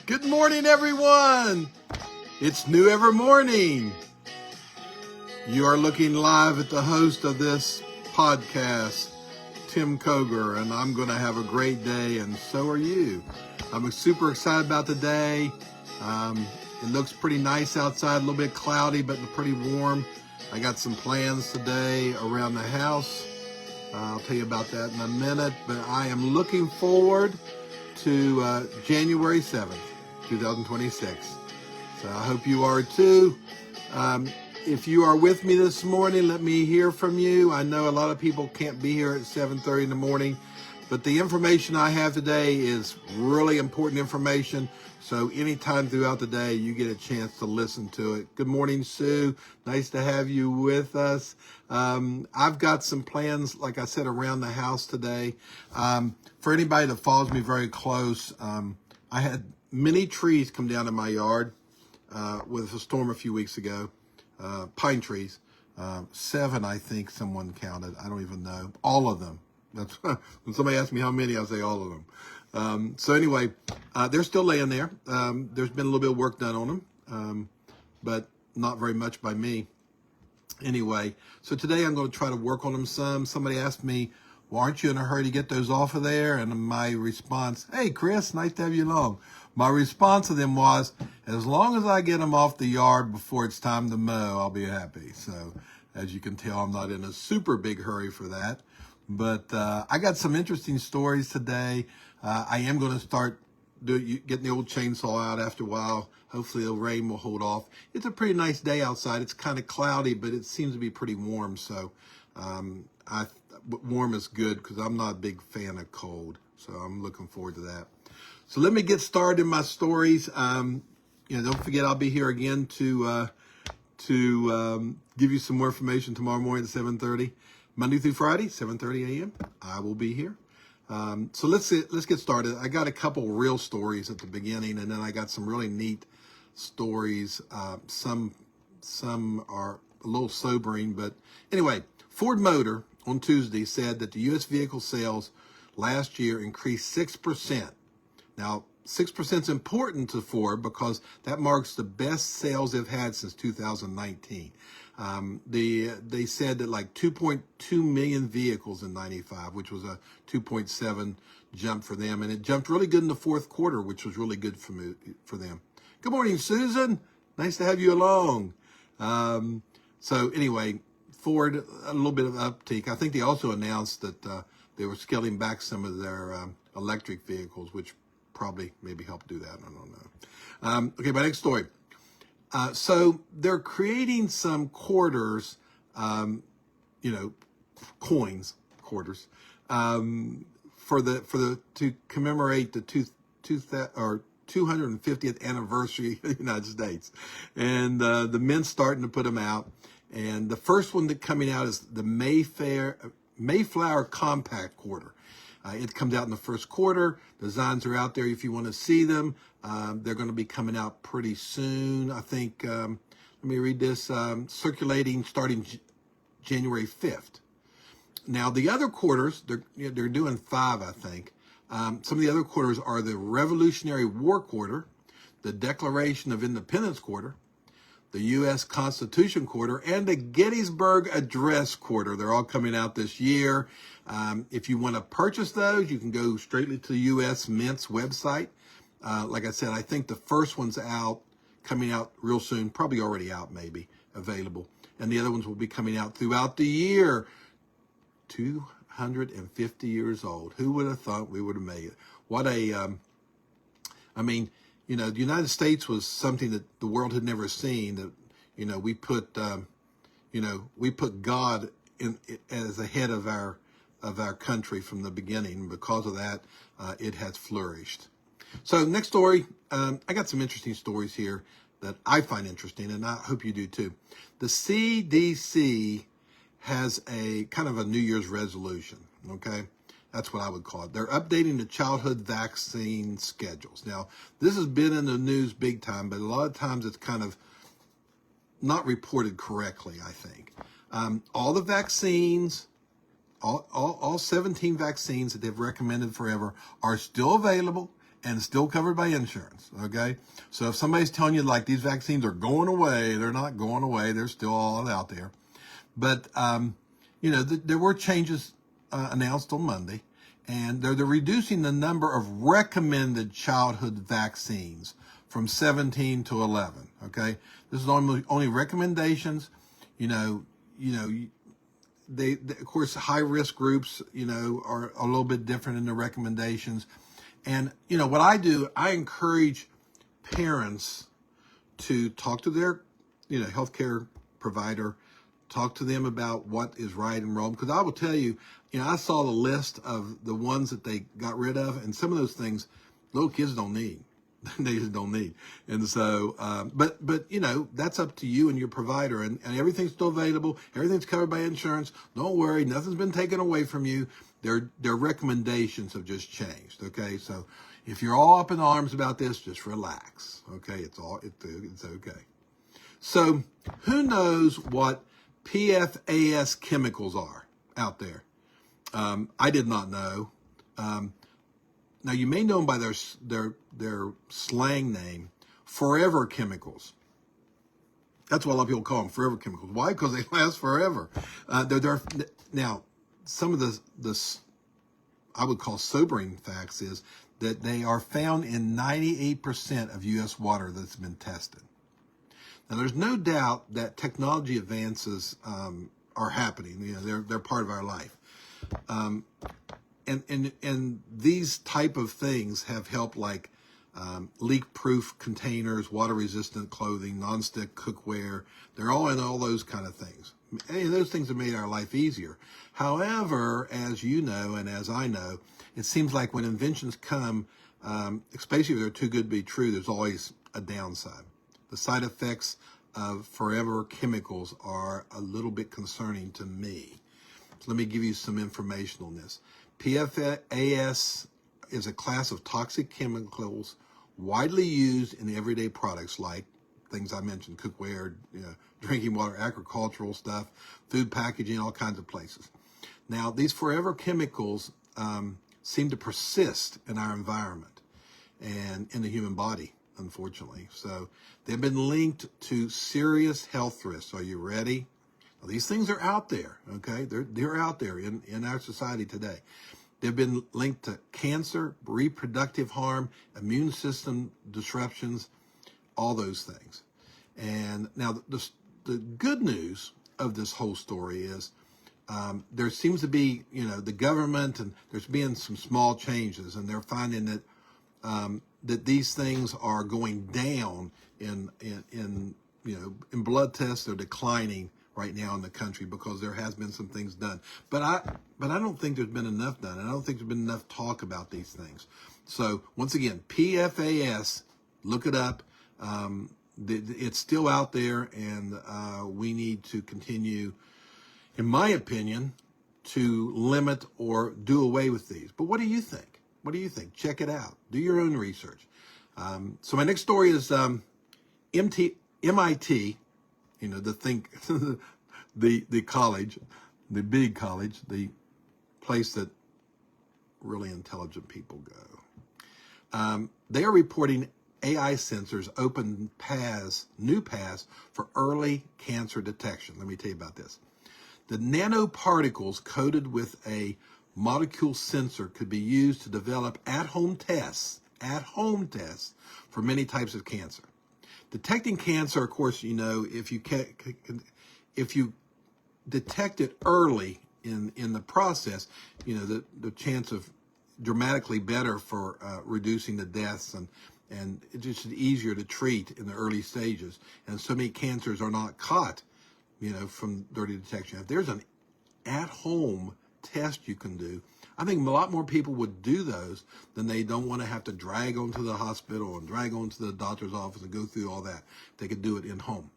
Good morning, everyone. It's New Ever Morning. You are looking live at the host of this podcast, Tim Koger, and I'm going to have a great day, and so are you. I'm super excited about the day. It looks pretty nice outside, a little bit cloudy, but pretty warm. I got some plans today around the house. I'll tell you about that in a minute, but I am looking forward to January 7th, 2026. So I hope you are too. If you are with me this morning, let me hear from you. I know a lot of people can't be here at 7:30 in the morning, but the information I have today is really important information. So anytime throughout the day, you get a chance to listen to it. Good morning, Sue. Nice to have you with us. I've got some plans, like I said, around the house today. For anybody that follows me very close, I had many trees come down in my yard with a storm a few weeks ago. Pine trees, 7, I think someone counted. I don't even know. All of them. That's when somebody asks me how many, I'll say all of them. So anyway, they're still laying there. There's been a little bit of work done on them, but not very much by me. Anyway, so today I'm going to try to work on them some. Somebody asked me, well, aren't you in a hurry to get those off of there? And my response, hey, Chris, nice to have you along. My response to them was, as long as I get them off the yard before it's time to mow, I'll be happy. So as you can tell, I'm not in a super big hurry for that. But I got some interesting stories today. I am going to start getting the old chainsaw out after a while. Hopefully the rain will hold off. It's a pretty nice day outside. It's kind of cloudy, but it seems to be pretty warm. So warm is good because I'm not a big fan of cold. So I'm looking forward to that. So let me get started in my stories. Don't forget I'll be here again to give you some more information tomorrow morning at 7:30. Monday through Friday, 7:30 a.m. I will be here. So let's get started. I got a couple real stories at the beginning, and then I got some really neat stories. Some are a little sobering, but anyway, Ford Motor on Tuesday said that the U.S. vehicle sales last year increased 6%. Now, 6% is important to Ford because that marks the best sales they've had since 2019. They said that like 2.2 million vehicles in 95, which was a 2.7 jump for them. And it jumped really good in the fourth quarter, which was really good for them. Good morning, Susan. Nice to have you along. So anyway, Ford, a little bit of uptake. I think they also announced that they were scaling back some of their electric vehicles, which probably maybe helped do that. I don't know. Okay, my next story. So they're creating some quarters, coins, quarters, to commemorate the 250th anniversary of the United States, and the Mint's starting to put them out. And the first one that's coming out is the Mayflower Compact Quarter. It comes out in the first quarter. Designs are out there if you want to see them. They're going to be coming out pretty soon. I think, let me read this, circulating starting January 5th. Now, the other quarters, they're doing 5, I think. Some of the other quarters are the Revolutionary War Quarter, the Declaration of Independence Quarter, the U.S. Constitution Quarter, and the Gettysburg Address Quarter. They're all coming out this year. If you want to purchase those, you can go straightly to the U.S. Mint's website. Like I said, I think the first one's coming out real soon, probably already out maybe, available. And the other ones will be coming out throughout the year. 250 years old. Who would have thought we would have made it? What the United States was something that the world had never seen. That, we put God as the head of our country from the beginning. Because of that, it has flourished. So next story, I got some interesting stories here that I find interesting, and I hope you do too. The CDC has a kind of a New Year's resolution, okay? That's what I would call it. They're updating the childhood vaccine schedules. Now, this has been in the news big time, but a lot of times it's kind of not reported correctly, I think. All the vaccines, all 17 vaccines that they've recommended forever are still available and still covered by insurance. Okay. So if somebody's telling you like these vaccines are going away, they're not going away. They're still all out there. But, there were changes announced on Monday, and they're reducing the number of recommended childhood vaccines from 17 to 11. Okay. This is only recommendations. They of course, high risk groups, are a little bit different in the recommendations. And, what I do, I encourage parents to talk to their, healthcare provider, talk to them about what is right and wrong. Because I will tell you, I saw the list of the ones that they got rid of, and some of those things little kids don't need. They just don't need. And so, but that's up to you and your provider, and everything's still available. Everything's covered by insurance. Don't worry. Nothing's been taken away from you. Their recommendations have just changed. Okay. So if you're all up in arms about this, just relax. Okay. It's okay. So who knows what PFAS chemicals are out there? I did not know. Now you may know them by their slang name, forever chemicals. That's what a lot of people call them, forever chemicals. Why? Because they last forever. Now, some of the I would call sobering facts is that they are found in 98% of U.S. water that's been tested. Now, there's no doubt that technology advances are happening. They're part of our life. And these type of things have helped, like leak-proof containers, water-resistant clothing, non-stick cookware. They're all in all those kind of things. And those things have made our life easier. However, as you know and as I know, it seems like when inventions come, especially if they're too good to be true, there's always a downside. The side effects of forever chemicals are a little bit concerning to me. So let me give you some information on this. PFAS is a class of toxic chemicals widely used in everyday products like things I mentioned, cookware, drinking water, agricultural stuff, food packaging, all kinds of places. Now, these forever chemicals seem to persist in our environment and in the human body, unfortunately. So they've been linked to serious health risks. Are you ready? Now, these things are out there, okay? They're out there in our society today. They've been linked to cancer, reproductive harm, immune system disruptions, all those things. And now the good news of this whole story is there seems to be, the government, and there's been some small changes, and they're finding that that these things are going down in blood tests. They're declining right now in the country because there has been some things done. But I don't think there's been enough done. And I don't think there's been enough talk about these things. So once again, PFAS, look it up. It's still out there, and we need to continue, in my opinion, to limit or do away with these. But what do you think? What do you think? Check it out. Do your own research. So my next story is MIT, the college, the big college, the place that really intelligent people go. They are reporting AI sensors open new paths for early cancer detection. Let me tell you about this. The nanoparticles coated with a molecule sensor could be used to develop at-home tests for many types of cancer. Detecting cancer, of course, if you detect it early in the process, the chance of dramatically better for reducing the deaths, and it's just easier to treat in the early stages. And so many cancers are not caught, from early detection. If there's an at-home test you can do, I think a lot more people would do those than they don't want to have to drag onto the hospital and drag onto the doctor's office and go through all that. They could do it in home.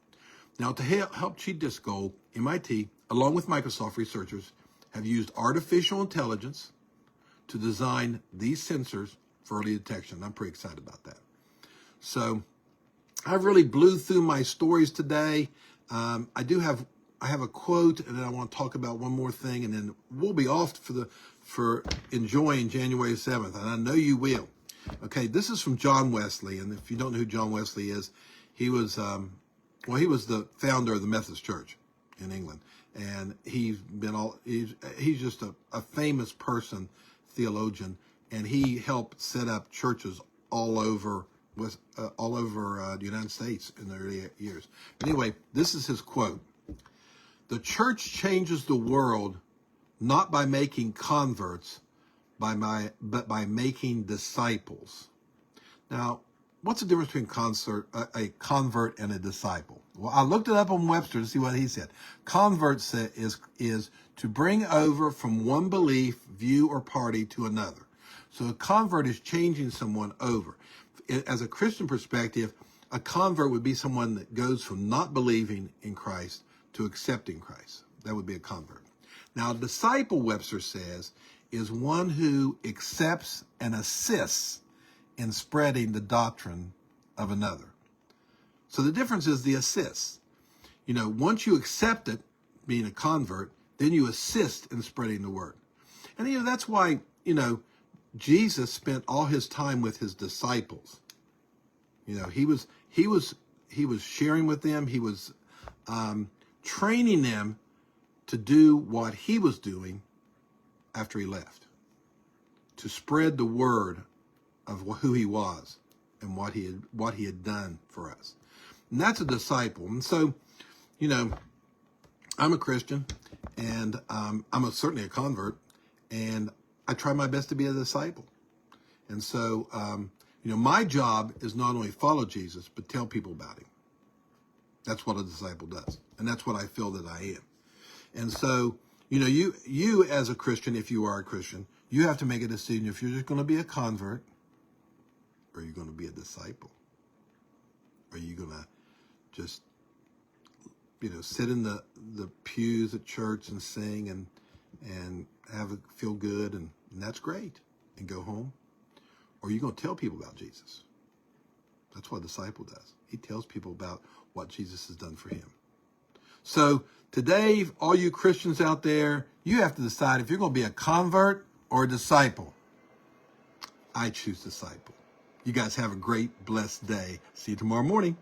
Now, to help achieve this goal, MIT, along with Microsoft researchers, have used artificial intelligence to design these sensors for early detection. I'm pretty excited about that. So I really blew through my stories today. I have a quote, and then I want to talk about one more thing, and then we'll be off for enjoying January 7th, and I know you will. Okay, this is from John Wesley, and if you don't know who John Wesley is, he was he was the founder of the Methodist Church in England, and he's just a famous person, theologian, and he helped set up churches all over the United States in the early years. Anyway, this is his quote: "The church changes the world not by making converts, but by making disciples." Now, what's the difference between a convert and a disciple? Well, I looked it up on Webster to see what he said. Convert is to bring over from one belief, view, or party to another. So a convert is changing someone over. As a Christian perspective, a convert would be someone that goes from not believing in Christ to accepting Christ. That would be a convert. Now, a disciple, Webster says, is one who accepts and assists in spreading the doctrine of another. So the difference is the assist. Once you accept it, being a convert, then you assist in spreading the word. And that's why, Jesus spent all his time with his disciples. He was sharing with them. He was training them to do what he was doing after he left, to spread the word of who he was and what he had done for us. And that's a disciple. And so, I'm a Christian, and I'm certainly a convert, and I try my best to be a disciple. And so, my job is not only follow Jesus, but tell people about him. That's what a disciple does. And that's what I feel that I am. And so, you as a Christian, if you are a Christian, you have to make a decision if you're just going to be a convert, or you're going to be a disciple. Are you going to just, sit in the pews at church and sing and feel good, and that's great, and go home? Or are you going to tell people about Jesus? That's what a disciple does. He tells people about what Jesus has done for him. So today, all you Christians out there, you have to decide if you're going to be a convert or a disciple. I choose disciple. You guys have a great, blessed day. See you tomorrow morning.